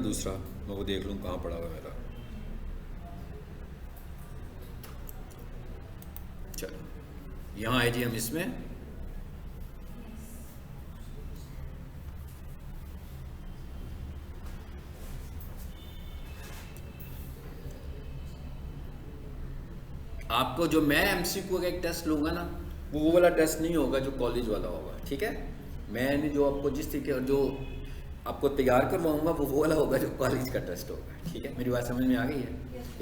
दूसरा, मैं वो देख लूँ कहाँ पड़ा हुआ है मेरा। चलो यहाँ आए जी हम इसमें। आपको जो मैं एमसीक्यू का एक टेस्ट लूँगा ना, वो वाला टेस्ट नहीं होगा जो कॉलेज वाला होगा, ठीक है। मैंने जो आपको जिस तरीके जो आपको तैयार करवाऊँगा वो वाला होगा जो कॉलेज का टेस्ट होगा, ठीक है। मेरी बात समझ में आ गई है।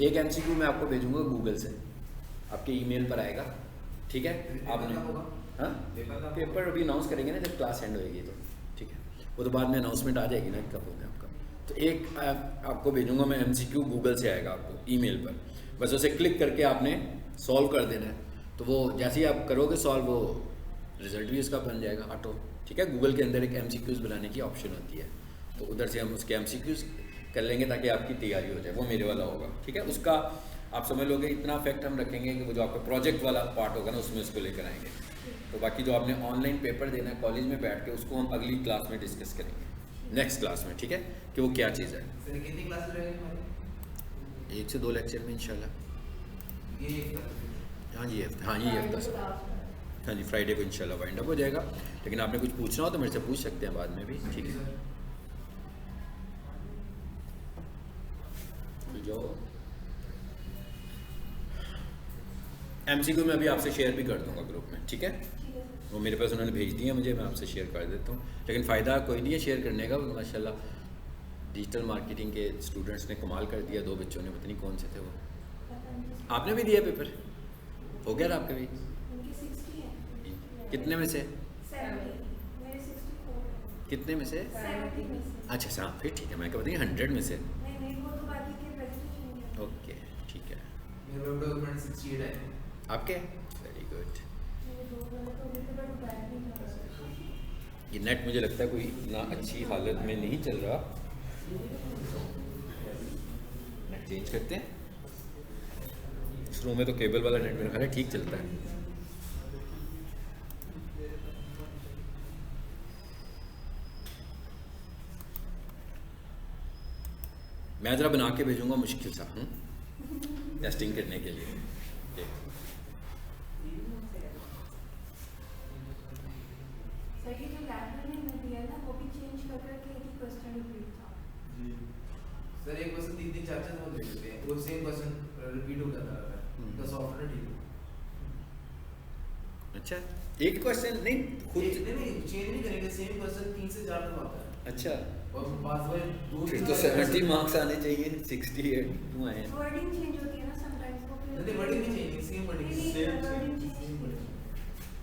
एक एमसीक्यू मैं आपको भेजूँगा गूगल से, आपके ईमेल पर आएगा, ठीक है। आपने हाँ पेपर अभी अनाउंस करेंगे ना जब क्लास एंड होएगी तो, ठीक है। वो तो बाद में अनाउंसमेंट आ जाएगी ना कब होगा आपका। तो एक आपको भेजूँगा मैं एमसीक्यू, गूगल से आएगा आपको ईमेल पर, बस उसे क्लिक करके आपने सॉल्व कर देना है। तो वो जैसे ही आप करोगे सॉल्व, वो रिजल्ट भी उसका बन जाएगा ऑटो, ठीक है। गूगल के अंदर एक एमसीक्यूज़ बनाने की ऑप्शन होती है, तो उधर से हम उसके एमसीक्यूज़ कर लेंगे ताकि आपकी तैयारी हो जाए। वो मेरे वाला होगा, ठीक है। उसका आप समझ लोगे इतना इफेक्ट हम रखेंगे कि वो जो आपका प्रोजेक्ट वाला पार्ट होगा ना उसमें उसको लेकर आएंगे। तो बाकी जो आपने ऑनलाइन पेपर देना है कॉलेज में बैठ के, उसको हम अगली क्लास में डिस्कस करेंगे, नेक्स्ट क्लास में, ठीक है, कि वो क्या चीज़ है। कितनी क्लास रहेगी? 1 से 2 लेक्चर में इंशाल्लाह। हाँ जी ये हफ्ता से, हाँ जी फ्राइडे को इंशाल्लाह वाइंड अप हो जाएगा। लेकिन आपने कुछ पूछना हो तो मेरे से पूछ सकते हैं बाद में भी, ठीक है। तो जो एमसीक्यू मैं अभी आपसे शेयर भी कर दूंगा ग्रुप में, ठीक है। वो मेरे पास उन्होंने भेज दिया मुझे, मैं आपसे शेयर कर देता हूँ। लेकिन फ़ायदा कोई नहीं है शेयर करने का, माशाल्लाह डिजिटल मार्केटिंग के स्टूडेंट्स ने कमाल कर दिया। 2 बच्चों ने, पता नहीं कौन से थे वो। आपने भी दिया पेपर? हो गया था आपका भी? कितने में से? 64। कितने में से? 70 में से। अच्छा हाँ फिर ठीक है, मैं क्या बताइए 100 में से। नहीं वो तो बाकी के प्रेजेंटेशन। ओके ठीक है। मेरे डॉक्यूमेंट 68 है आपके? Very good. तो ये नेट मुझे लगता है कोई इतना अच्छी हालत में नहीं चल रहा, नेट चेंज करते हैं। इस रूम में तो केबल वाला नेट मेरा ख्याल है ठीक चलता है। मैं ज़रा बना के भेजूंगा मुश्किल सा टेस्टिंग करने के लिए। सर ये जो लाइब्रेरी में दिया ना वो भी चेंज कर करके एक ही क्वेश्चन रिपीट था। सर एक क्वेश्चन 3-3 4-4 दफा दे देते हैं, वो सेम क्वेश्चन रिपीट हो जाता है। तो सॉफ्टवेयर ठीक है। अच्छा एक क्वेश्चन नहीं खुद नहीं चेंज नहीं करेंगे, सेम क्वेश्चन 3 से 4 दफा आता है। अच्छा और पास बाय 2 फिर तो 70 मार्क्स आने चाहिए, 68 क्यों आए? वर्डिंग चेंज होती है ना समटाइम्स वो फिर नहीं वर्डिंग नहीं चेंज, सेम वर्डिंग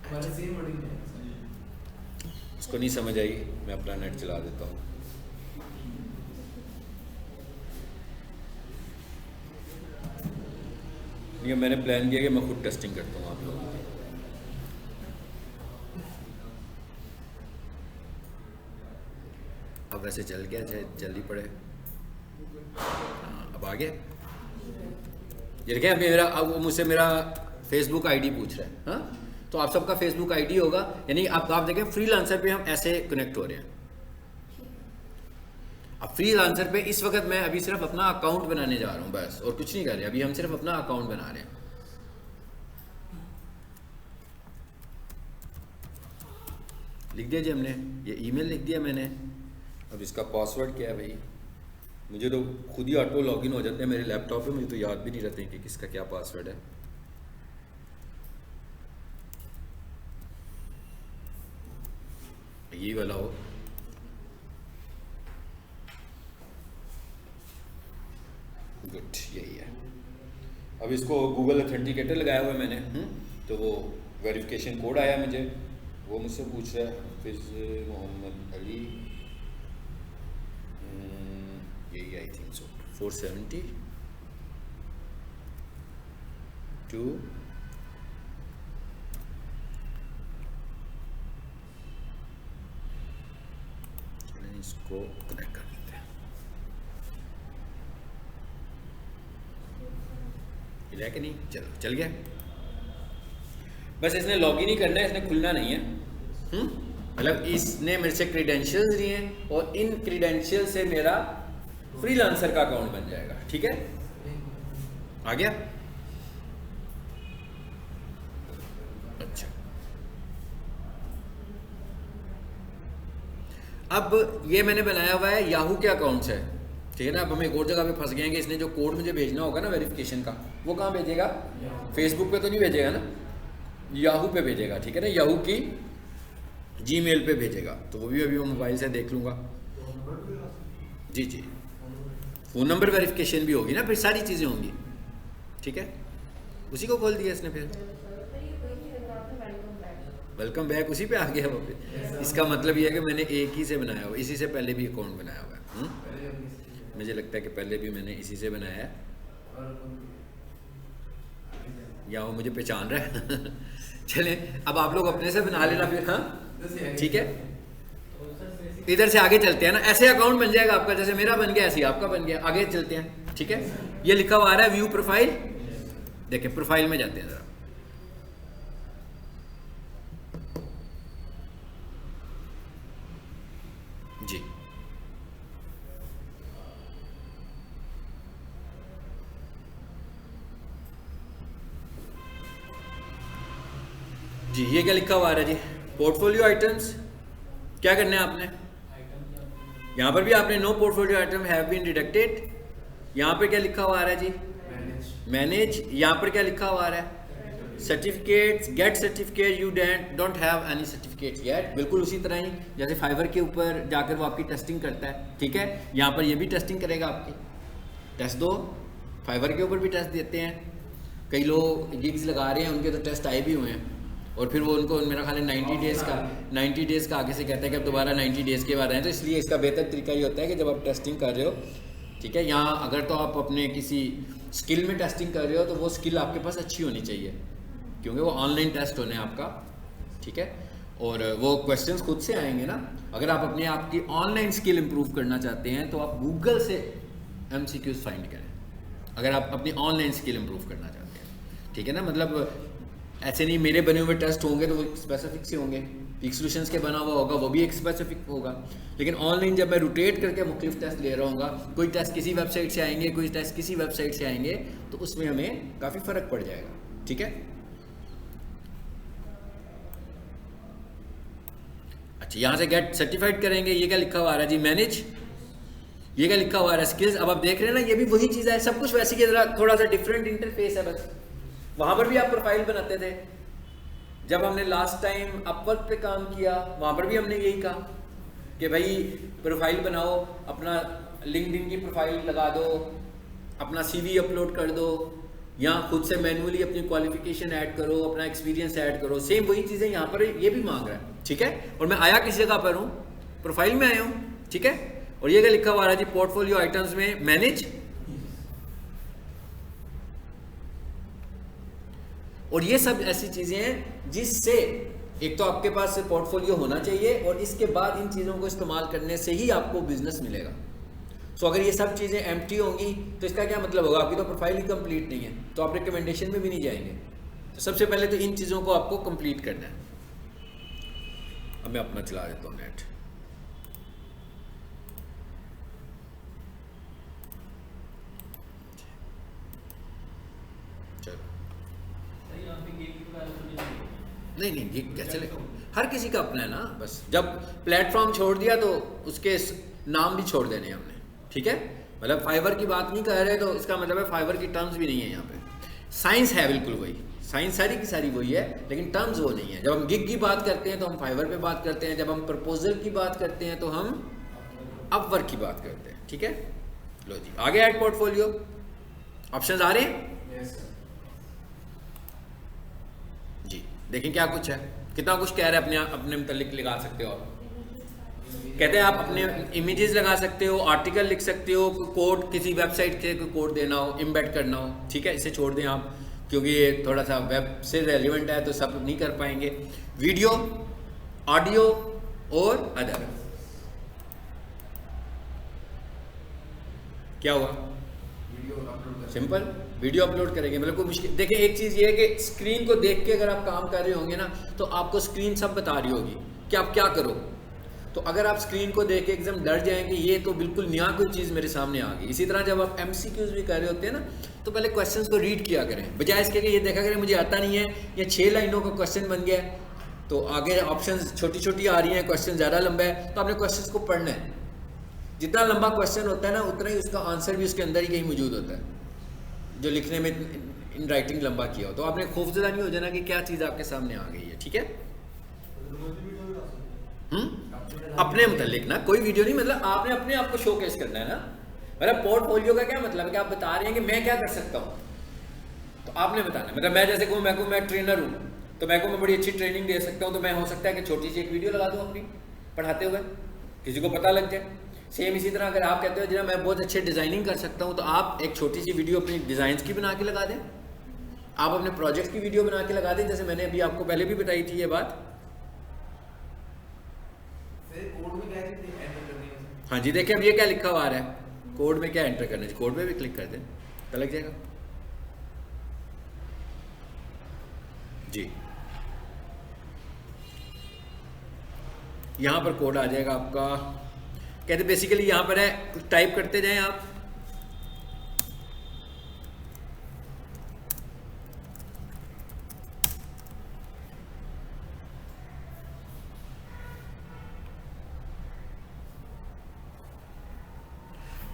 हमारे सेम वर्डिंग है। उसको नहीं समझ आई, मैं अपना नेट चला देता हूँ। ये मैंने प्लान किया कि मैं खुद टेस्टिंग करता हूँ आप लोगों की। अब वैसे चल गया, चाहे जल्दी पड़े। हाँ, अब आ गया ये क्या मेरा, अब वो मुझसे मेरा फेसबुक आईडी पूछ रहा है। हाँ तो आप सबका फेसबुक आईडी होगा, यानी आप देखें फ्रीलांसर पे हम ऐसे कनेक्ट हो रहे हैं। अब फ्रीलांसर पे इस वक्त मैं अभी सिर्फ अपना अकाउंट बनाने जा रहा हूँ बस, और कुछ नहीं कर रहे। अभी हम सिर्फ अपना अकाउंट बना रहे हैं। लिख दिया जी हमने, ये ईमेल लिख दिया मैंने। अब इसका पासवर्ड क्या है भाई? मुझे तो खुद ही ऑटो लॉगिन हो जाते हैं मेरे लैपटॉप पे, मुझे तो याद भी नहीं रहते कि किसका क्या पासवर्ड है। ये वाला हो, गुड यही है। अब इसको गूगल ऑथेंटिकेटर लगाया हुआ है मैंने, तो वो वेरिफिकेशन कोड आया मुझे, वो मुझसे पूछ रहा है हाफिज़ मोहम्मद अली, यही आई थिंक सो 472 इसको कनेक्ट कर देते हैं। हिला कि नहीं? चलो चल गया। बस इसने लॉगिन ही करना है, इसने खुलना नहीं है। मतलब इसने मेरे से क्रीडेंशियल्स लिए हैं और इन क्रीडेंशियल से मेरा फ्रीलांसर का अकाउंट बन जाएगा। ठीक है, आ गया? अच्छा, अब ये मैंने बनाया हुआ है याहू के अकाउंट से, ठीक है ना। अब हम एक और जगह पे फंस गए हैं कि इसने जो कोड मुझे भेजना होगा ना वेरिफिकेशन का, वो कहाँ भेजेगा? फेसबुक पे तो नहीं भेजेगा ना, याहू पे भेजेगा। ठीक है ना, याहू की जीमेल पे भेजेगा, तो वो भी अभी मैं मोबाइल से देख लूँगा। जी जी, फ़ोन नंबर वेरिफिकेशन भी होगी ना, फिर सारी चीज़ें होंगी। ठीक है, उसी को खोल दिया इसने फिर। वेलकम बैक उसी पे आ गया वो फिर। इसका मतलब ये है कि मैंने एक ही से बनाया हुआ, इसी से पहले भी अकाउंट बनाया हुआ है। मुझे लगता है कि पहले भी मैंने इसी से बनाया है, या वो मुझे पहचान रहा है। चलें, अब आप लोग अपने से बना लेना फिर। हाँ ठीक है, इधर से आगे चलते हैं ना। ऐसे अकाउंट बन जाएगा आपका, जैसे मेरा बन गया ऐसे ही आपका बन गया। आगे चलते हैं। ठीक है, ये लिखा हुआ आ रहा है व्यू प्रोफाइल। देखिए प्रोफाइल में जाते हैं जरा। जी जी, ये क्या लिखा हुआ आ रहा है जी? Portfolio items. क्या करना है आपने? यहाँ पर भी आपने no portfolio item have been deducted. यहाँ पे क्या लिखा हुआ आ रहा है जी? मैनेज। यहाँ पर क्या लिखा हुआ आ रहा है? Certificates, gate certificate, you don't have any certificate yet. बिल्कुल उसी तरह ही जैसे फाइवर के ऊपर जाकर वो आपकी टेस्टिंग करता है। ठीक है, यहाँ पर ये भी टेस्टिंग करेगा आपकी। टेस्ट दो, फाइवर के ऊपर भी टेस्ट देते हैं। कई लोग गिग्स लगा रहे हैं, उनके तो टेस्ट आए भी हुए हैं, और फिर वो उनको मेरा ख्याल है 90 डेज़ का आगे से कहते हैं कि अब दोबारा 90 डेज़ के बाद आए। तो इसलिए इसका बेहतर तरीका ये होता है कि जब आप टेस्टिंग कर रहे हो, ठीक है, यहाँ अगर तो आप अपने किसी स्किल में टेस्टिंग कर रहे हो तो वो स्किल आपके पास अच्छी होनी चाहिए, क्योंकि वो ऑनलाइन टेस्ट होने आपका। ठीक है, और वो क्वेश्चंस खुद से आएंगे ना। अगर आप अपने आप की ऑनलाइन स्किल इंप्रूव करना चाहते हैं तो आप गूगल से MCQs फाइंड करें, अगर आप अपनी ऑनलाइन स्किल इंप्रूव करना चाहते हैं। ठीक है ना, मतलब ऐसे नहीं मेरे बने हुए टेस्ट होंगे तो वो स्पेसिफिक से होंगे, पीक सॉल्यूशंस के बना हुआ होगा वो भी एक स्पेसिफिक होगा। लेकिन ऑनलाइन जब मैं रोटेट करके मुख्तलिफ टेस्ट ले रहा हूँ, कोई टेस्ट किसी वेबसाइट से आएंगे, कोई टेस्ट किसी वेबसाइट से आएंगे, तो उसमें हमें काफ़ी फ़र्क पड़ जाएगा। ठीक है, अच्छा, यहाँ से गेट सर्टिफाइड करेंगे। ये क्या लिखा हुआ आ रहा है जी? मैनेज। ये क्या लिखा हुआ आ रहा है? स्किल्स। अब आप देख रहे हैं ना, ये भी वही चीज़ है, सब कुछ वैसे ही, थोड़ा सा डिफरेंट इंटरफेस है बस। वहाँ पर भी आप प्रोफाइल बनाते थे, जब हमने लास्ट टाइम अपवर्क पे काम किया वहाँ पर भी हमने यही कहा कि भाई प्रोफाइल बनाओ, अपना लिंक्डइन की प्रोफाइल लगा दो, अपना CV अपलोड कर दो, या खुद से मैनुअली अपनी क्वालिफिकेशन ऐड करो, अपना एक्सपीरियंस ऐड करो। सेम वही चीज़ें यहाँ पर ये भी मांग रहा है। ठीक है, और मैं आया किस जगह पर हूँ? प्रोफाइल में आया हूँ। ठीक है, और ये क्या लिखा हुआ है जी? पोर्टफोलियो आइटम्स में मैनेज। और ये सब ऐसी चीज़ें हैं जिससे एक तो आपके पास पोर्टफोलियो होना चाहिए, और इसके बाद इन चीज़ों को इस्तेमाल करने से ही आपको बिजनेस मिलेगा। सो अगर ये सब चीज़ें एम्प्टी होंगी तो इसका क्या मतलब होगा? आपकी तो प्रोफाइल ही कंप्लीट नहीं है, तो आप रिकमेंडेशन में भी नहीं जाएंगे। तो सबसे पहले तो इन चीज़ों को आपको कंप्लीट करना है। अब मैं अपना चला देता हूँ नेट। नहीं, ये क्या चलेगा? हर किसी का अपना है ना। बस जब प्लेटफॉर्म छोड़ दिया तो उसके नाम भी छोड़ देने हमने। ठीक है, मतलब फाइवर की बात नहीं कर रहे तो इसका मतलब है फाइवर की टर्म्स भी नहीं है यहाँ पे। साइंस है बिल्कुल वही, साइंस सारी की सारी वही है, लेकिन टर्म्स वो नहीं है। जब हम गिग की बात करते हैं तो हम फाइवर पे बात करते हैं, जब हम प्रपोजल की बात करते हैं तो हम अपवर्क की बात करते हैं। ठीक है, लो जी, आगे ऐड पोर्टफोलियो ऑप्शंस आ रहे हैं। Yes sir. जी देखें क्या कुछ है, कितना कुछ कह रहे हैं। अपने मुतालिक लगा सकते हो आप। कहते हैं आप अपने इमेजेस लगा सकते हो, आर्टिकल लिख सकते हो, कोड किसी वेबसाइट के कोड देना हो, इम्बेड करना हो। ठीक है, इसे छोड़ दें आप, क्योंकि ये थोड़ा सा वेब से रेलिवेंट है तो सब नहीं कर पाएंगे। वीडियो, ऑडियो और अदर। क्या हुआ? वीडियो अपलोड कर सिंपल, वीडियो अपलोड करेंगे, मतलब कोई मुश्किल। देखिए एक चीज़ ये है कि स्क्रीन को देख के अगर आप काम कर रहे होंगे ना तो आपको स्क्रीन सब बता रही होगी कि आप क्या करो। तो अगर आप स्क्रीन को देख के एकदम डर जाएंगे ये तो बिल्कुल नया कोई चीज़ मेरे सामने आ गई। इसी तरह जब आप MCQs भी कर रहे होते हैं ना, तो पहले क्वेश्चंस को रीड किया करें, बजाय इसके कि ये देखा करें मुझे आता नहीं है, ये 6 लाइनों का क्वेश्चन बन गया है, तो आगे ऑप्शंस छोटी छोटी आ रही हैं, क्वेश्चन ज़्यादा लंबा है, तो आपने क्वेश्चन को पढ़ना है। जितना लंबा क्वेश्चन होता है ना, उतना ही उसका आंसर भी उसके अंदर ही कहीं मौजूद होता है, जो लिखने में इन राइटिंग लंबा किया हो। तो आपने खौफजदा नहीं हो जाना कि क्या चीज़ आपके सामने आ गई है, ठीक है। अपने मतलब ना कोई वीडियो नहीं, मतलब आपने अपने आप को शोकेस करना है ना। मतलब पोर्टफोलियो का क्या मतलब है कि आप बता रहे हैं कि मैं क्या कर सकता हूँ, तो आपने बताना है। मतलब मैं जैसे कहूँ मैं ट्रेनर हूँ, तो मैं बड़ी अच्छी ट्रेनिंग दे सकता हूँ, तो मैं हो सकता है कि छोटी सी एक वीडियो लगा दूँ अपनी पढ़ाते हुए, किसी को पता लग जाए। सेम इसी तरह अगर आप कहते हो जरा मैं बहुत अच्छे डिज़ाइनिंग कर सकता हूँ, तो आप एक छोटी सी वीडियो अपनी डिज़ाइंस की बना के लगा दें, आप अपने प्रोजेक्ट की वीडियो बना के लगा दें, जैसे मैंने अभी आपको पहले भी बताई थी ये बात। हाँ जी, देखिए अब ये क्या लिखा हुआ आ रहा है, कोड में क्या एंटर करना है, कोड में भी क्लिक कर दें तो लग जाएगा जी। यहाँ पर कोड आ जाएगा आपका, कहते बेसिकली यहाँ पर है, टाइप करते जाएं आप।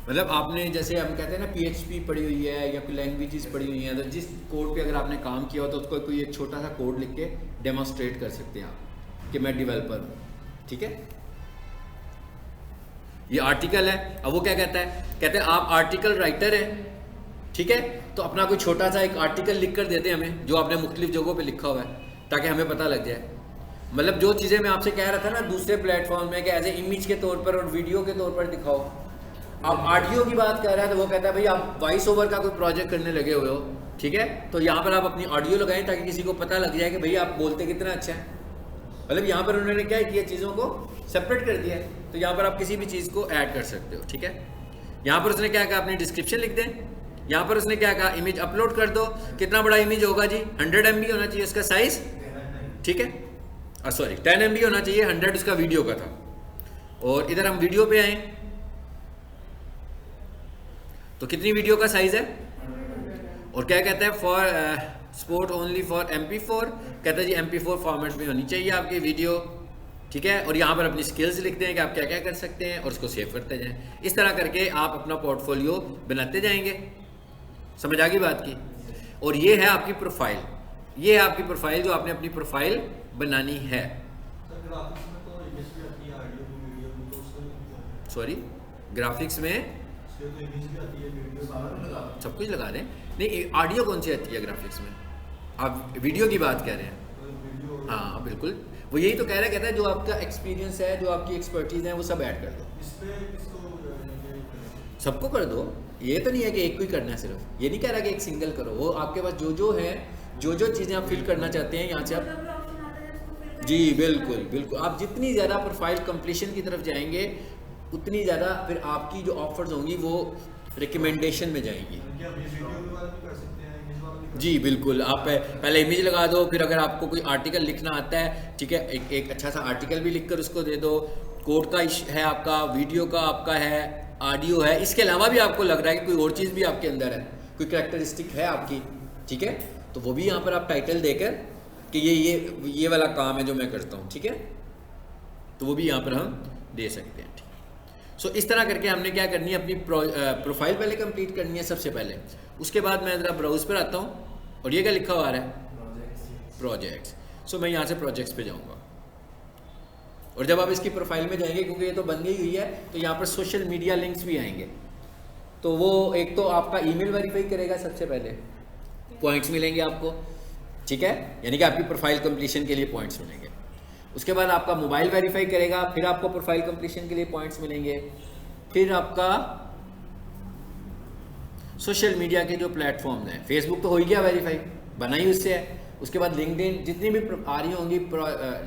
मतलब आपने जैसे हम कहते हैं ना PHP पढ़ी हुई है या कोई लैंग्वेजेस पढ़ी हुई हैं, तो जिस कोड पे अगर आपने काम किया हो तो उसको कोई एक छोटा सा कोड लिख के डेमोन्स्ट्रेट कर सकते हैं आप कि मैं डेवलपर हूँ, ठीक है। ये आर्टिकल है, अब वो क्या कहता है, कहते हैं आप आर्टिकल राइटर हैं, ठीक है, तो अपना कोई छोटा सा एक आर्टिकल लिख कर देते हैं हमें, जो आपने मुख्तलिफ जगहों पे लिखा हुआ है, ताकि हमें पता लग जाए। मतलब जो चीज़ें मैं आपसे कह रहा था ना दूसरे प्लेटफॉर्म में कि एज ए इमेज के तौर पर और वीडियो के तौर पर दिखाओ, आप ऑडियो की बात कर रहे हैं तो वो कहता है भाई आप वॉइस ओवर का कोई प्रोजेक्ट करने लगे हुए हो, ठीक है, तो यहाँ पर आप अपनी ऑडियो लगाएं ताकि किसी को पता लग जाए कि भाई आप बोलते कितना अच्छा है। मतलब यहाँ पर उन्होंने क्या किया, चीज़ों को सेपरेट कर दिया है, तो यहाँ पर आप किसी भी चीज़ को ऐड कर सकते हो, ठीक है। यहाँ पर उसने क्या कहा, अपनी डिस्क्रिप्शन लिख दें। यहाँ पर उसने क्या कहा, इमेज अपलोड कर दो। कितना बड़ा इमेज होगा जी, 100 MB होना चाहिए उसका साइज़, ठीक है, सॉरी 10 MB होना चाहिए, 100 उसका वीडियो का था। और इधर हम वीडियो पे आए तो कितनी वीडियो का साइज़ है, और क्या कहता है, for support only for MP4, कहता है जी MP4 फॉर्मेट में होनी चाहिए आपकी वीडियो, ठीक है। और यहाँ पर अपनी स्किल्स लिखते हैं कि आप क्या क्या कर सकते हैं और उसको सेव करते जाएं। इस तरह करके आप अपना पोर्टफोलियो बनाते जाएंगे। समझ आ गई बात की। और ये है आपकी प्रोफाइल, ये है आपकी प्रोफाइल जो आपने अपनी प्रोफाइल बनानी है। सॉरी, ग्राफिक्स में सब कुछ लगा दें, नहीं ऑडियो कौन सी आती है ग्राफिक्स में, आप वीडियो की बात कह रहे हैं। हाँ बिल्कुल, वो यही तो कह रहा है, कहता है जो आपका एक्सपीरियंस है, जो आपकी एक्सपर्टीज है, वो सब ऐड कर दो, सबको कर दो। ये तो नहीं है कि एक को ही करना है सिर्फ, ये नहीं कह रहा कि एक सिंगल करो, वो आपके पास जो जो है, जो जो चीज़ें आप फिल करना चाहते हैं यहाँ से आप, जी बिल्कुल बिल्कुल, आप जितनी ज़्यादा प्रोफाइल कंप्लीशन की तरफ जाएंगे उतनी ज़्यादा फिर आपकी जो ऑफर्स होंगी वो रिकमेंडेशन में जाएंगी। जी बिल्कुल, आप पहले इमेज लगा दो, फिर अगर आपको कोई आर्टिकल लिखना आता है, ठीक है, एक अच्छा सा आर्टिकल भी लिखकर उसको दे दो। कोड का है आपका, वीडियो का आपका है, ऑडियो है, इसके अलावा भी आपको लग रहा है कि कोई और चीज़ भी आपके अंदर है, कोई कैरेक्टरिस्टिक है आपकी, ठीक है, तो वो भी यहाँ पर आप टाइटल देकर कि ये वाला काम है जो मैं करता हूँ, ठीक है, तो वो भी यहाँ पर हम दे सकते हैं। सो इस तरह करके हमने क्या करनी है, अपनी प्रोफाइल पहले कंप्लीट करनी है सबसे पहले। उसके बाद मैं ज़रा ब्राउज पर आता हूँ और ये क्या लिखा हुआ आ रहा है, प्रोजेक्ट्स। सो मैं यहाँ से प्रोजेक्ट्स पे जाऊँगा, और जब आप इसकी प्रोफाइल में जाएंगे, क्योंकि ये तो बन गई हुई है, तो यहाँ पर सोशल मीडिया लिंक्स भी आएंगे। तो वो एक तो आपका ईमेल वेरीफाई करेगा, सबसे पहले पॉइंट्स मिलेंगे आपको, ठीक है, यानी कि आपकी प्रोफाइल कंप्लीशन के लिए पॉइंट्स मिलेंगे। उसके बाद आपका मोबाइल वेरीफाई करेगा, फिर आपको प्रोफाइल कंप्लीशन के लिए पॉइंट्स मिलेंगे। फिर आपका सोशल मीडिया के जो प्लेटफॉर्म हैं, फेसबुक तो हो ही गया वेरीफाई, बना ही उससे है। उसके बाद लिंक्डइन, जितनी भी आ रही होंगी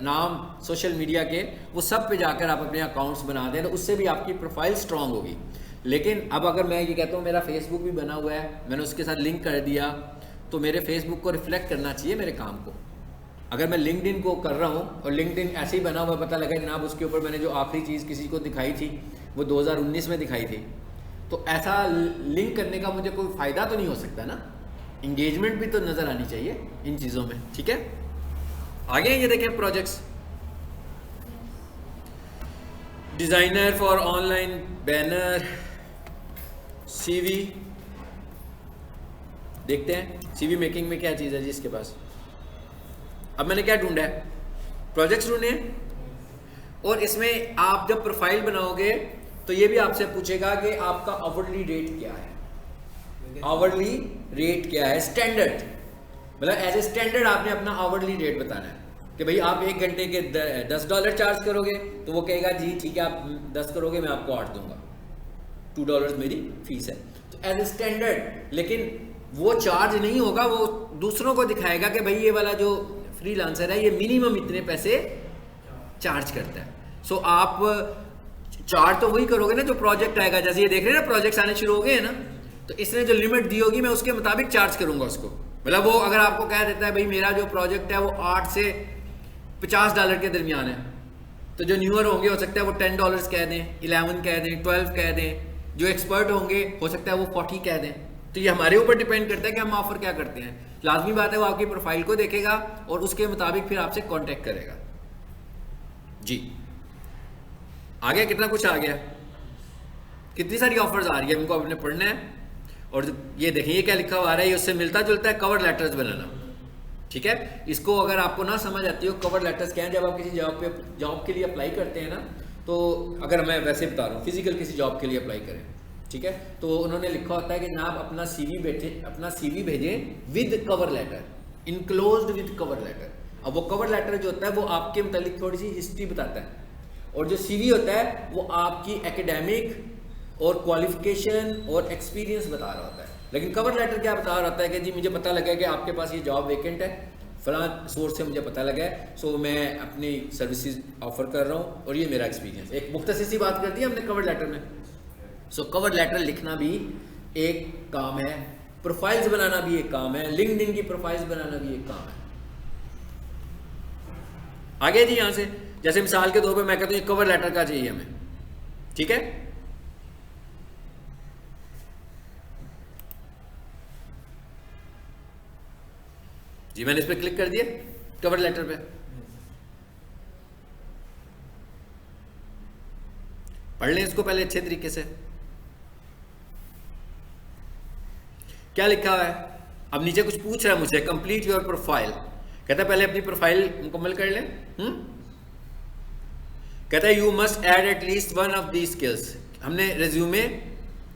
नाम सोशल मीडिया के, वो सब पे जाकर आप अपने अकाउंट्स बना दें, तो उससे भी आपकी प्रोफाइल स्ट्रांग होगी। लेकिन अब अगर मैं ये कहता हूँ मेरा फेसबुक भी बना हुआ है, मैंने उसके साथ लिंक कर दिया, तो मेरे फेसबुक को रिफ्लेक्ट करना चाहिए मेरे काम को। अगर मैं लिंक्डइन को कर रहा हूँ और लिंक्डइन ऐसे ही बना हुआ पता लगा जनाब उसके ऊपर मैंने जो आखिरी चीज़ किसी को दिखाई थी वो 2019 में दिखाई थी, तो ऐसा लिंक करने का मुझे कोई फ़ायदा तो नहीं हो सकता ना, इंगेजमेंट भी तो नज़र आनी चाहिए इन चीज़ों में। ठीक है, आगे ये देखें projects, designer for online banner, CV देखते हैं सीवी मेकिंग में क्या चीज़ है जी इसके पास। अब मैंने क्या ढूंढा है, प्रोजेक्ट्स ढूंढे हैं और इसमें आप जब प्रोफाइल बनाओगे तो ये भी आपसे पूछेगा कि आपका आवरली रेट क्या है, आवरली रेट क्या है, स्टैंडर्ड मतलब एज ए स्टैंडर्ड आपने अपना आवरली रेट बताना है कि भाई आप 1 घंटे के $10 चार्ज करोगे तो वो कहेगा जी ठीक है आप 10 करोगे मैं आपको 8 दूंगा, $2 मेरी फीस है, तो एज ए स्टैंडर्ड। लेकिन वो चार्ज नहीं होगा, वो दूसरों को दिखाएगा कि भाई ये वाला जो फ्रीलांसर है ये मिनिमम इतने पैसे चार्ज करता है। सो आप चार्ज तो वही करोगे ना जो प्रोजेक्ट आएगा, जैसे ये देख रहे हैं ना प्रोजेक्ट्स आने शुरू हो गए हैं ना, तो इसने जो लिमिट दी होगी मैं उसके मुताबिक चार्ज करूंगा उसको। मतलब वो अगर आपको कह देता है भाई मेरा जो प्रोजेक्ट है वो $8 से $50 के दरमियान है, तो जो न्यूअर होंगे हो सकता है वो $10 कह दें, 11 कह दें, 12 कह दें, जो एक्सपर्ट होंगे हो सकता है वो 40 कह दें। तो ये हमारे ऊपर डिपेंड करता है कि हम ऑफर क्या करते हैं। लाजमी बात है वो आपकी प्रोफाइल को देखेगा और उसके मुताबिक फिर आपसे कांटेक्ट करेगा जी। आगे कितना कुछ आ गया, कितनी सारी ऑफर्स आ रही है, इनको आपने पढ़ना है। और ये देखें ये क्या लिखा हुआ आ रहा है, ये उससे मिलता जुलता है, कवर लेटर्स बनाना। ठीक है, इसको अगर आपको ना समझ आती हो कवर लेटर्स क्या है, जब आप किसी जॉब के लिए अप्लाई करते हैं ना, तो अगर मैं वैसे बता रहा हूँ फिजिकल किसी जॉब के लिए अप्लाई करें, ठीक है, तो उन्होंने लिखा होता है कि जनाब अपना सीवी भेजें with cover letter, enclosed with cover letter. अब वो कवर लेटर जो होता है वो आपके मतलब थोड़ी सी हिस्ट्री बताता है, और जो सीवी होता है वो आपकी एकेडमिक और क्वालिफिकेशन और एक्सपीरियंस बता रहा होता है। लेकिन कवर लेटर क्या बता रहा होता है कि जी मुझे पता लगा कि आपके पास ये जॉब वेकेंट है, फलां सोर्स से मुझे पता लगा है, सो मैं अपनी सर्विसेज ऑफर कर रहा हूँ और ये मेरा एक्सपीरियंस। एक मुख्तसर सी बात कर दी हमने कवर लेटर में। सो कवर लेटर लिखना भी एक काम है, प्रोफाइल्स बनाना भी एक काम है, लिंक्डइन की प्रोफाइल्स बनाना भी एक काम है। आगे जी यहाँ से जैसे मिसाल के तौर पे मैं कहता हूँ कवर लेटर का चाहिए हमें, ठीक है, जी मैंने इस पर क्लिक कर दिया कवर लेटर पे। पढ़ लें इसको पहले अच्छे तरीके से, क्या लिखा हुआ है। अब नीचे कुछ पूछ रहा है मुझसे, कंप्लीट योर प्रोफाइल, कहता है पहले अपनी प्रोफाइल मुकम्मल कर लें। कहता है you must add at least one of the skills. हमने resume,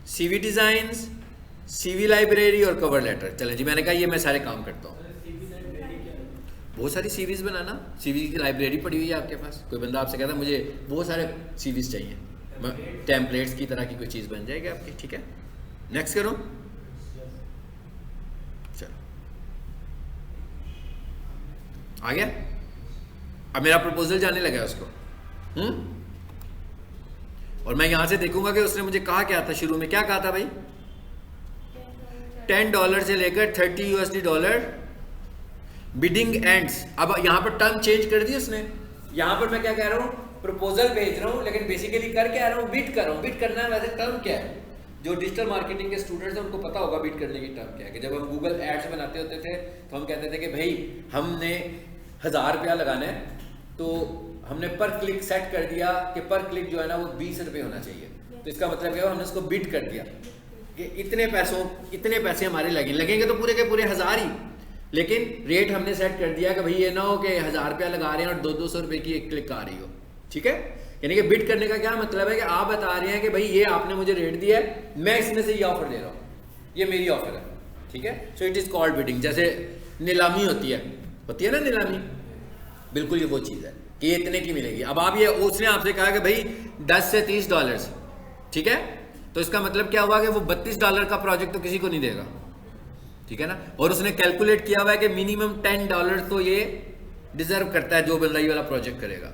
CV designs, CV library और कवर लेटर। चलें जी, मैंने कहा ये मैं सारे काम करता हूँ। बहुत सारी सीवीज बनाना, सीवी की लाइब्रेरी पड़ी हुई है आपके पास। कोई बंदा आपसे कहता है मुझे बहुत सारे सीवीज चाहिए, टेम्पलेट्स की तरह की कोई चीज़ बन जाएगी आपकी। ठीक है, नेक्स्ट करो। चलो आ गया, अब मेरा प्रपोजल जाने लगा उसको। और मैं यहां से देखूंगा कि उसने मुझे कहा क्या था शुरू में, क्या कहा था भाई, $10 से लेकर $30 बिडिंग एंड्स। अब यहां पर टर्म चेंज कर दी उसने। यहां पर मैं क्या कह रहा हूं, प्रपोजल भेज रहा हूं, लेकिन बेसिकली कर क्या रहा हूं, बिड कर रहा हूं। बिड करना है वैसे टर्म क्या है, जो डिजिटल मार्केटिंग के स्टूडेंट्स हैं उनको पता होगा बिड करने की टर्म क्या है। कि जब हम गूगल एड्स बनाते होते थे तो हम कहते थे कि भाई हमने $1000 लगाना है, तो हमने पर क्लिक सेट कर दिया कि पर क्लिक जो है ना वो ₹20 होना चाहिए। तो इसका मतलब क्या हुआ, हमने उसको बिड कर दिया कि इतने पैसे हमारे लगेंगे तो पूरे के पूरे 1000 ही, लेकिन रेट हमने सेट कर दिया कि भाई ये ना हो कि $1000 लगा रहे हैं और 200 रुपये की एक क्लिक आ रही हो। ठीक है, यानी कि बिड करने का क्या मतलब है कि आप बता रहे हैं कि भाई ये आपने मुझे रेट दिया है, मैं इसमें से ये ऑफर दे रहा हूँ, ये मेरी ऑफर है। ठीक है, so it is called bidding. जैसे नीलामी होती है ना नीलामी, बिल्कुल ये वो चीज़ है कि ये इतने की मिलेगी। अब आप ये, उसने आपसे कहा कि भाई $10 से $30, ठीक है, तो इसका मतलब क्या हुआ कि वो $32 का प्रोजेक्ट तो किसी को नहीं देगा। ठीक है ना, और उसने कैलकुलेट किया हुआ है कि मिनिमम $10 तो ये डिजर्व करता है जो बंदा ये वाला प्रोजेक्ट करेगा।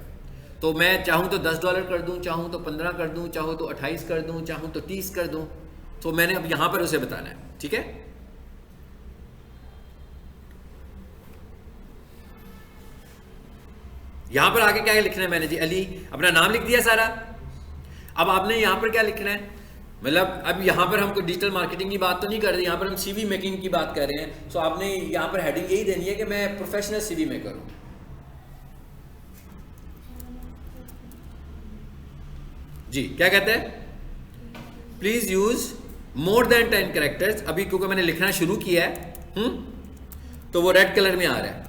तो मैं चाहूँ तो $10 कर दूँ, चाहूँ तो 15 कर दूँ, चाहूँ तो 28 कर दूँ, चाहूँ तो 30 कर दूँ। तो मैंने अब यहाँ पर उसे बताना है। ठीक है, यहाँ पर आगे क्या लिखना है मैंने जी, अली अपना नाम लिख दिया सारा। अब आपने यहाँ पर क्या लिखना है, मतलब अब यहाँ पर हम कोई डिजिटल मार्केटिंग की बात तो नहीं कर रहे, यहाँ पर हम सीवी मेकिंग की बात कर रहे हैं। सो आपने यहाँ पर हेडिंग यही देनी है कि मैं प्रोफेशनल सीवी मेकर हूँ। जी क्या कहते हैं, please use more than 10 characters. अभी क्योंकि मैंने लिखना शुरू किया है तो वो रेड कलर में आ रहा है।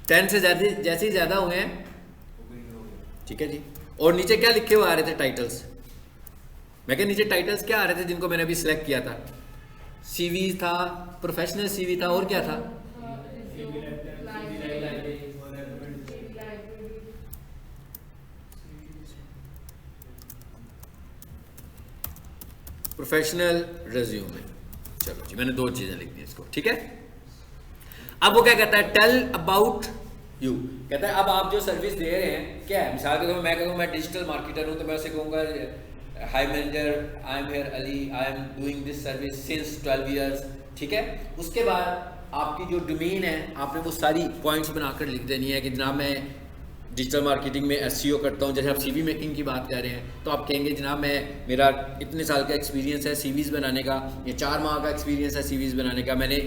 10 से जैसे ही ज्यादा हुए हैं, ठीक है जी। और नीचे क्या लिखे हुए आ रहे थे, टाइटल्स। मैं क्या नीचे टाइटल्स क्या आ रहे थे जिनको मैंने अभी सिलेक्ट किया था, सीवी था, प्रोफेशनल सीवी था, और क्या था, प्रोफेशनल रेज्यूमे। चलो जी, मैंने 2 चीजें लिख दी इसको, ठीक है। अब वो क्या कहता है, टेल अबाउट यू। कहता है अब आप जो सर्विस दे रहे हैं क्या है। मिसाल के तौर पर मैं कहूँ मैं डिजिटल मार्केटर हूँ, तो मैं उसे कहूँगा high manager, I am here Ali, I am doing this service since 12 years, ठीक है। उसके बाद आपकी जो डोमेन है आपने वो सारी पॉइंट्स बनाकर लिख देनी है कि जनाब मैं डिजिटल मार्केटिंग में एसईओ करता हूँ। जैसे आप सीवी मेकिंग की बात कर रहे हैं तो आप कहेंगे जनाब मेरा इतने साल का एक्सपीरियंस है सीवीज़ बनाने का, या 4 माह का एक्सपीरियंस है सीवीज़ बनाने का, मैंने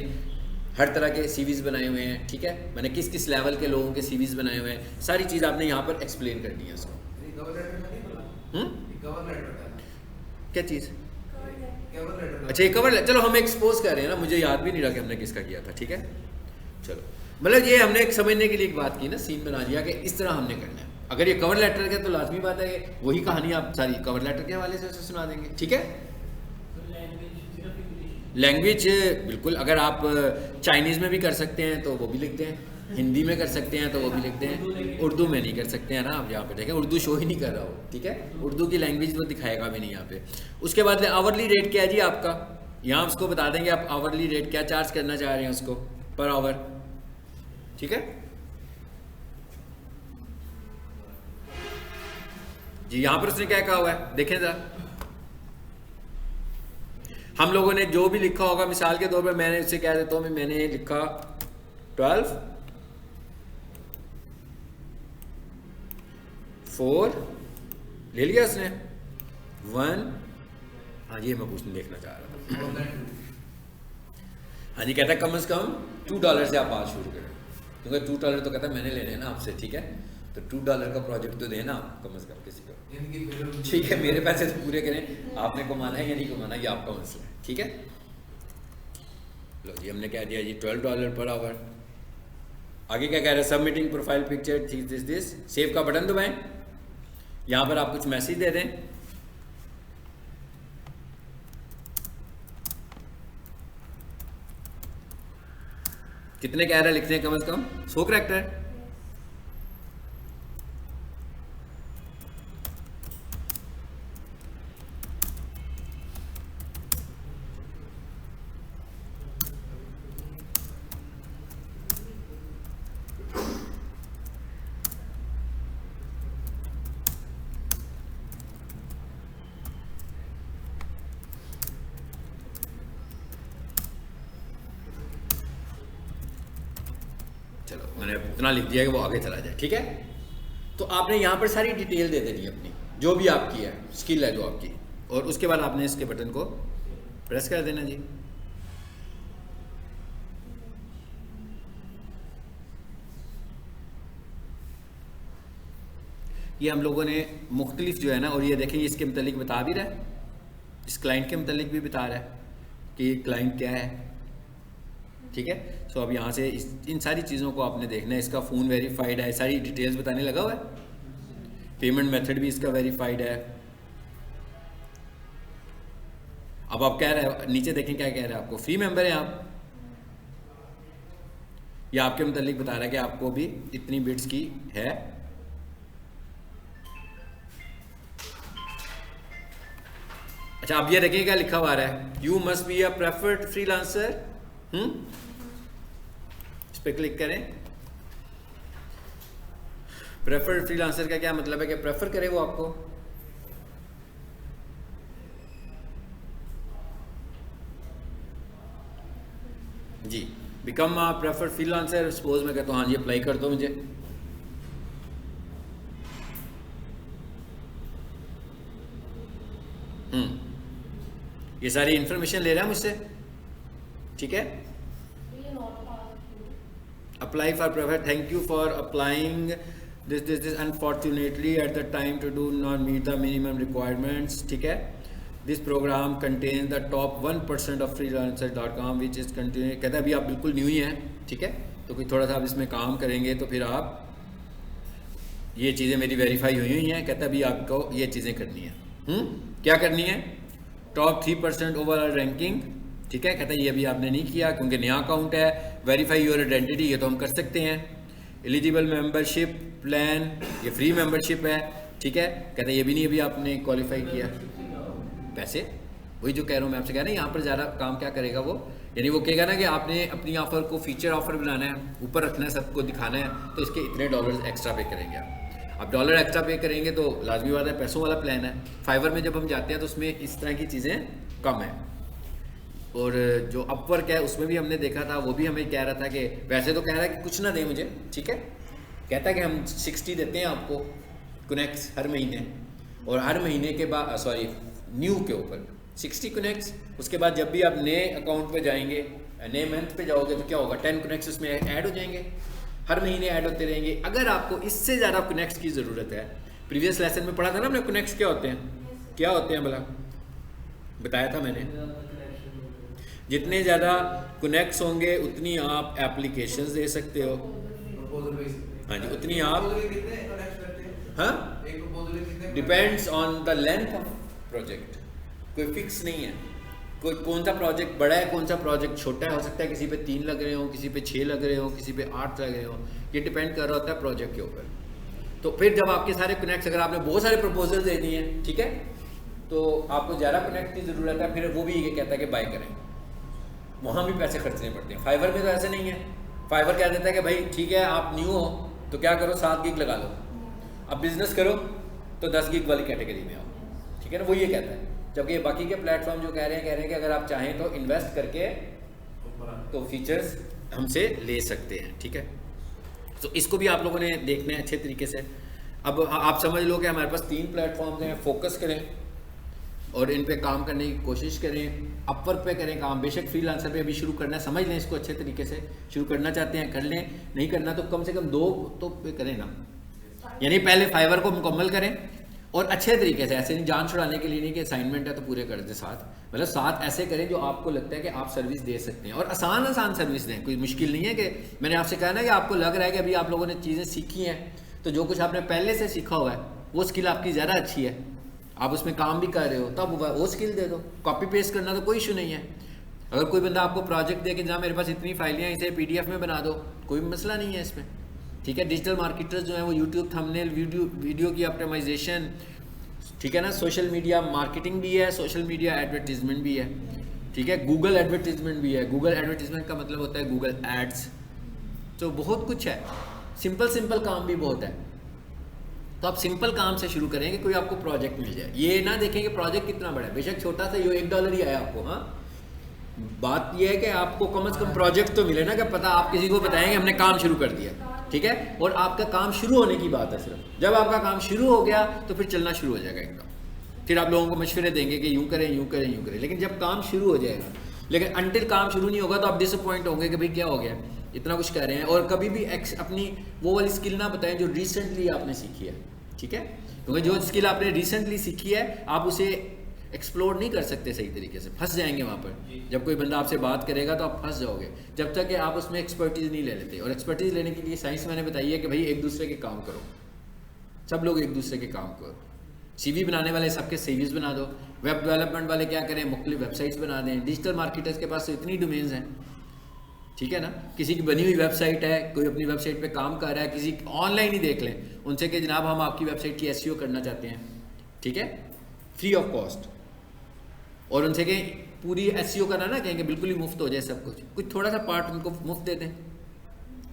हर तरह के सीवीज़ बनाए हुए हैं, ठीक है। मैंने किस किस लेवल के लोगों के सीवीज़ बनाए हुए हैं, सारी चीज़ आपने यहाँ पर एक्सप्लेन करनी है उसको। क्या चीज़, अच्छा ये कवर लेटर। चलो हम एक्सपोज कर रहे हैं ना, मुझे याद भी नहीं रहा कि हमने किसका किया था, ठीक है। चलो मतलब ये हमने एक समझने के लिए एक बात की ना, सीन बना लिया कि इस तरह हमने करना है। अगर ये कवर लेटर का तो लाजमी बात है कि वही कहानी आप सारी कवर लेटर के हवाले से सुना देंगे, ठीक है। लैंग्वेज बिल्कुल, अगर आप चाइनीज़ में भी कर सकते हैं तो वो भी लिखते हैं, हिंदी में कर सकते हैं तो वो भी लिखते हैं, उर्दू में नहीं कर सकते हैं ना आप। यहाँ पे देखें उर्दू शो ही नहीं कर रहा हो, ठीक है। उर्दू की लैंग्वेज वो दिखाएगा भी नहीं यहाँ पे। उसके बाद आवरली रेट क्या है जी आपका, यहाँ उसको बता देंगे आप आवरली रेट क्या चार्ज करना चाह रहे हैं उसको पर आवर, ठीक है जी। यहाँ पर उसने क्या कहा हुआ है देखें जरा, हम लोगों ने जो भी लिखा होगा, मिसाल के तौर पर मैंने उससे कह देता हूँ, मैंने लिखा 12 4 ले लिया उसने 1। हाँ ये मैं पूछने देखना चाह रहा था। हाँ जी कहता है कम से कम $2 से आप बात शुरू करें, क्योंकि $2 तो कहता है मैंने लेने हैं ना आपसे, ठीक है। तो $2 का प्रोजेक्ट तो देना आप कम से कम किसी को, ठीक है। मेरे पैसे तो पूरे करें, आपने कमाना है या नहीं कमाना ये आपका मसला है, ठीक है। लो जी हमने क्या दिया जी $12 पर आवर। आगे क्या कह रहे हैं, submitting profile picture this. Save का बटन दबाएं, यहाँ पर आप कुछ मैसेज दे दें। कितने कह रहे हैं लिखते हैं, कम से कम 100 कैरेक्टर। चलो मैंने इतना लिख दिया कि वो आगे चला जाए, ठीक है। तो आपने यहाँ पर सारी डिटेल दे देनी अपनी, जो भी आपकी है स्किल है जो आपकी, और उसके बाद आपने इसके बटन को प्रेस कर देना जी। ये हम लोगों ने मुख्तलिफ जो है ना, और ये देखें इसके मतलब बता भी रहा है, इस क्लाइंट के मतलब भी बता रहा है कि क्लाइंट क्या है, ठीक है। सो अब यहाँ से इन सारी चीज़ों को आपने देखना है। इसका फ़ोन वेरीफाइड है, सारी डिटेल्स बताने लगा हुआ है। पेमेंट मेथड भी इसका वेरीफाइड है। अब आप कह रहे हैं नीचे देखें क्या कह रहे हैं, आपको फ्री मेंबर है आप, या आपके मतलब बता रहा है कि आपको भी इतनी बिट्स की है। अच्छा अब ये देखिए क्या लिखा हुआ है, you must be a preferred freelancer. इस पर क्लिक करें। प्रेफर्ड फ्रीलांसर का क्या मतलब है कि प्रेफर करे वो आपको। जी become a preferred freelancer, suppose मैं कहता हूँ हाँ जी अप्लाई कर दो मुझे, ये सारी इन्फॉर्मेशन ले रहा है मुझसे, ठीक है। Apply for preferred, thank you for applying this unfortunately at the time to do not meet the minimum requirements, ठीक है। This program contain the top 1% of freelancer.com which is continue, कहता है अभी आप बिल्कुल न्यू ही हैं, ठीक है, तो कोई थोड़ा सा आप इसमें काम करेंगे तो फिर आप, ये चीज़ें मेरी वेरीफाई हुई हुई हैं, कहता है अभी आपको ये चीज़ें करनी है। क्या करनी है? टॉप 3% ओवरऑल रैंकिंग, ठीक है, कहता है ये अभी आपने नहीं किया क्योंकि नया अकाउंट है। वेरीफाई योर आइडेंटिटी, ये तो हम कर सकते हैं। एलिजिबल मेंबरशिप प्लान, ये फ्री मेंबरशिप है, ठीक है, कहता है ये भी नहीं अभी आपने क्वालिफाई किया। पैसे, वही जो कह रहा हूँ मैं आपसे, कह रहा है यहाँ पर ज़्यादा काम क्या करेगा वो, यानी वो कहेगा ना कि आपने अपनी ऑफ़र को फीचर ऑफ़र बनाना है, ऊपर रखना है, सबको दिखाना है, तो इसके इतने डॉलर्स एक्स्ट्रा पे करेंगे आप डॉलर एक्स्ट्रा पे करेंगे तो लाजमी बात है पैसों वाला प्लान है। फाइवर में जब हम जाते हैं तो उसमें इस तरह की चीज़ें कम है। और जो अपवर्क है उसमें भी हमने देखा था, वो भी हमें कह रहा था कि वैसे तो कह रहा है कि कुछ ना दें मुझे, ठीक है, कहता है कि हम 60 देते हैं आपको कनेक्ट्स हर महीने, और हर महीने के बाद सॉरी न्यू के ऊपर 60 कनेक्ट्स। उसके बाद जब भी आप नए अकाउंट पे जाएंगे, नए मंथ पे जाओगे तो क्या होगा, 10 कनेक्ट्स उसमें ऐड हो जाएंगे, हर महीने ऐड होते रहेंगे। अगर आपको इससे ज़्यादा कनेक्ट्स की ज़रूरत है, प्रीवियस लेसन में पढ़ा था ना हमने कनेक्ट्स क्या होते हैं, क्या होते हैं भला, बताया था मैंने। जितने ज़्यादा कनेक्ट्स होंगे उतनी आप एप्लीकेशंस दे सकते हो, हाँ जी, उतनी आप, हाँ, depends on the length of project, कोई फिक्स नहीं है, कोई कौन सा प्रोजेक्ट बड़ा है कौन सा प्रोजेक्ट छोटा है, हो सकता है किसी पे 3 लग रहे हो, किसी पे 6 लग रहे हो, किसी पे 8 लग रहे हो, ये डिपेंड कर रहा होता है प्रोजेक्ट के ऊपर। तो फिर जब आपके सारे कनेक्ट्स, अगर आपने बहुत सारे प्रपोजल दे दिए हैं, ठीक है, तो आपको ज़्यादा कनेक्ट की ज़रूरत है, फिर वो भी ये कहता है कि बाय करें, वहाँ भी पैसे खर्चने पड़ते हैं। फाइवर में तो ऐसे नहीं है, फाइवर कह देता है कि भाई ठीक है आप न्यू हो तो क्या करो 7 गिग लगा लो, अब बिजनेस करो तो 10 गिग वाली कैटेगरी में आओ, ठीक है ना, वो ये कहता है। जबकि बाकी के प्लेटफॉर्म जो कह रहे हैं कि अगर आप चाहें तो इन्वेस्ट करके तो फीचर्स हमसे ले सकते हैं, ठीक है। तो इसको भी आप लोगों ने देखना है अच्छे तरीके से। अब आप समझ लो कि हमारे पास 3 प्लेटफॉर्म्स हैं, फोकस करें और इन पे काम करने की कोशिश करें, अपवर्क पे करें काम, बेशक फ्रीलांसर पे अभी शुरू करना है, समझ लें इसको अच्छे तरीके से, शुरू करना चाहते हैं कर लें, नहीं करना तो कम से कम 2 तो पे करें ना, यानी पहले फाइवर को मुकम्मल करें और अच्छे तरीके से, ऐसे नहीं जान छुड़ाने के लिए नहीं कि असाइनमेंट है तो पूरे कर दें साथ, मतलब साथ ऐसे करें जो आपको लगता है कि आप सर्विस दे सकते हैं, और आसान सर्विस दें, कोई मुश्किल नहीं है। कि मैंने आपसे कहा ना कि आपको लग रहा है कि अभी आप लोगों ने चीज़ें सीखी हैं, तो जो कुछ आपने पहले से सीखा हुआ है वो स्किल आपकी ज़्यादा अच्छी है, आप उसमें काम भी कर रहे हो, तब वो स्किल दे दो, कॉपी पेस्ट करना तो कोई इशू नहीं है। अगर कोई बंदा आपको प्रोजेक्ट दे के जहाँ मेरे पास इतनी फाइलें हैं इसे PDF में बना दो, कोई मसला नहीं है इसमें, ठीक है। डिजिटल मार्केटर्स जो हैं वो यूट्यूब थंबनेल वीडियो की ऑप्टिमाइजेशन, ठीक है ना, सोशल मीडिया मार्केटिंग भी है, सोशल मीडिया एडवर्टीजमेंट भी है, ठीक है, गूगल एडवर्टीजमेंट भी है। गूगल एडवर्टीजमेंट का मतलब होता है गूगल एड्स, तो बहुत कुछ है, सिंपल काम भी बहुत है। तो आप सिंपल काम से शुरू करेंगे, कोई आपको प्रोजेक्ट मिल जाए, ये ना देखें कि प्रोजेक्ट कितना बड़ा है, बेशक छोटा सा ये $1 ही आया आपको, हाँ, बात यह है कि आपको कम से कम प्रोजेक्ट तो मिले ना, कि पता आप किसी को बताएंगे हमने काम शुरू कर दिया, ठीक है, और आपका काम शुरू होने की बात है सिर्फ। जब आपका काम शुरू हो गया तो फिर चलना शुरू हो जाएगा एकदम, फिर आप लोगों को मशवरे देंगे कि यूँ करें यूँ करें यूँ करें, लेकिन जब काम शुरू हो जाएगा, लेकिन अंटिल काम शुरू नहीं होगा तो आप डिसअपॉइंट होंगे कि भाई क्या हो गया, इतना कुछ कह रहे हैं, और कभी भी अपनी वो वाली स्किल ना बताएं जो रिसेंटली आपने सीखी है, ठीक है, क्योंकि जो स्किल आपने रिसेंटली सीखी है आप उसे एक्सप्लोर नहीं कर सकते सही तरीके से, फंस जाएंगे वहाँ पर। जब कोई बंदा आपसे बात करेगा तो आप फंस जाओगे, जब तक कि आप उसमें एक्सपर्टीज़ नहीं ले लेते। और एक्सपर्टीज़ लेने के लिए साइंस मैंने बताई है कि भाई एक दूसरे के काम करो, सब लोग एक दूसरे के काम करो। CV बनाने वाले सबके CVs बना दो, वेब डेवलपमेंट वाले क्या करें, मुख्तलिफ वेबसाइट्स बना दें, डिजिटल मार्केटर्स के पास तो इतनी डोमेन्स हैं, ठीक है ना, किसी की बनी हुई वेबसाइट है, कोई अपनी वेबसाइट पे काम कर रहा है, किसी ऑनलाइन ही देख लें उनसे कि जनाब हम आपकी वेबसाइट की SEO करना चाहते हैं, ठीक है, फ्री ऑफ कॉस्ट, और उनसे कहें पूरी SEO करना ना, कहेंगे बिल्कुल ही मुफ्त हो जाए सब कुछ थोड़ा सा पार्ट उनको मुफ्त दे दें,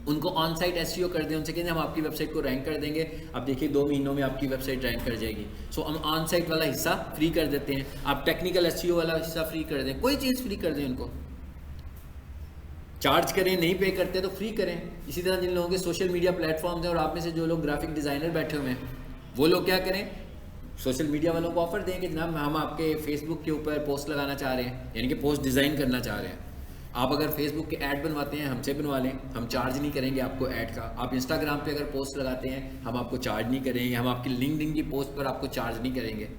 उनको ऑन साइट SEO कर दें, उनसे कहें हम आपकी वेबसाइट को रैंक कर देंगे, आप देखिए 2 महीनों में आपकी वेबसाइट रैंक कर जाएगी। सो हम ऑन साइट वाला हिस्सा फ्री कर देते हैं, आप टेक्निकल SEO वाला हिस्सा फ्री कर दें, कोई चीज़ फ्री कर दें उनको, चार्ज करें, नहीं पे करते तो फ्री करें। इसी तरह जिन लोगों के सोशल मीडिया प्लेटफॉर्म्स हैं और आप में से जो लोग ग्राफिक डिज़ाइनर बैठे हुए हैं वो लोग क्या करें, सोशल मीडिया वालों को ऑफर दें कि जनाब हम आपके फेसबुक के ऊपर पोस्ट लगाना चाह रहे हैं, यानी कि पोस्ट डिज़ाइन करना चाह रहे हैं। आप अगर फेसबुक के ऐड बनवाते हैं हमसे बनवा लें, हम चार्ज नहीं करेंगे आपको ऐड का। आप इंस्टाग्राम पे अगर पोस्ट लगाते हैं हम आपको चार्ज नहीं करेंगे, हम आपकी लिंक्डइन की पोस्ट पर आपको चार्ज नहीं करेंगे।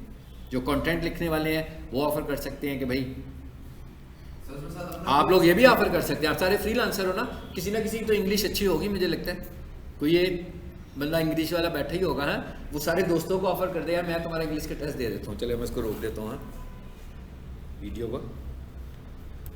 जो कंटेंट लिखने वाले हैं वो ऑफ़र कर सकते हैं कि भाई सर उसमें साथ अपना आप लोग ये भी ऑफर कर सकते हैं। आप सारे फ्रीलांसर हो ना, किसी ना किसी की तो इंग्लिश अच्छी होगी मुझे लगता है, कोई ये बंदा इंग्लिश वाला बैठा ही होगा। हाँ, वो सारे दोस्तों को ऑफर कर दे यार मैं तुम्हारा इंग्लिश का टेस्ट दे देता हूँ। चलो मैं इसको रोक देता हूँ वीडियो को।